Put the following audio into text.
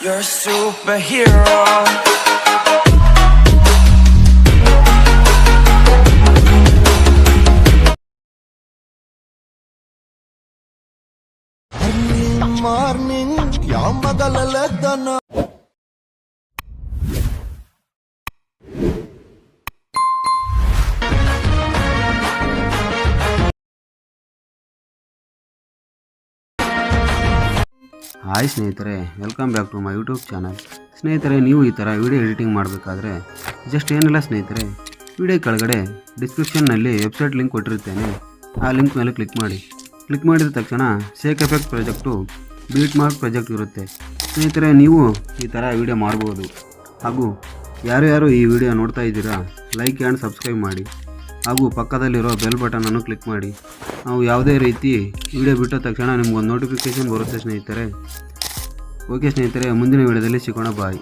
You're a superhero. Morning ಯಾವ ಮೊದಲೆದ್ದನ hi ಸ್ನೇಹಿತರೆ, welcome back to my YouTube channel. ಸ್ನೇಹಿತರೆ, ನೀವು ಈ ಥರ ವಿಡಿಯೋ ಎಡಿಟಿಂಗ್ ಮಾಡಬೇಕಾದ್ರೆ ಜಸ್ಟ್ ಏನಿಲ್ಲ ಸ್ನೇಹಿತರೆ, ವಿಡಿಯೋ ಕೆಳಗಡೆ ಡಿಸ್ಕ್ರಿಪ್ಷನ್ನಲ್ಲಿ ವೆಬ್ಸೈಟ್ ಲಿಂಕ್ ಕೊಟ್ಟಿರುತ್ತೇನೆ. ಆ ಲಿಂಕ್ ಮೇಲೆ ಕ್ಲಿಕ್ ಮಾಡಿ. ಕ್ಲಿಕ್ ಮಾಡಿದ ತಕ್ಷಣ shake effect project beat mark project ಇರುತ್ತೆ. ಸ್ನೇಹಿತರೆ, ನೀವು ಈ ಥರ ವಿಡಿಯೋ ಮಾಡ್ಬೋದು. ಹಾಗೂ ಯಾರು ಈ ವಿಡಿಯೋ ನೋಡ್ತಾ ಇದ್ದೀರಾ, ಲೈಕ್ ಆ್ಯಂಡ್ ಸಬ್ಸ್ಕ್ರೈಬ್ ಮಾಡಿ. ಹಾಗೂ ಪಕ್ಕದಲ್ಲಿರೋ ಬೆಲ್ ಬಟನನ್ನು ಕ್ಲಿಕ್ ಮಾಡಿ. ನಾವು ಯಾವುದೇ ರೀತಿ ವಿಡಿಯೋ ಬಿಟ್ಟ ತಕ್ಷಣ ನಿಮ್ಗೊಂದು ನೋಟಿಫಿಕೇಷನ್ ಬರುತ್ತೆ ಸ್ನೇಹಿತರೆ. ಓಕೆ ಸ್ನೇಹಿತರೆ, ಮುಂದಿನ ವಿಡಿಯೋದಲ್ಲಿ ಸಿಗೋಣ. ಬಾಯ್.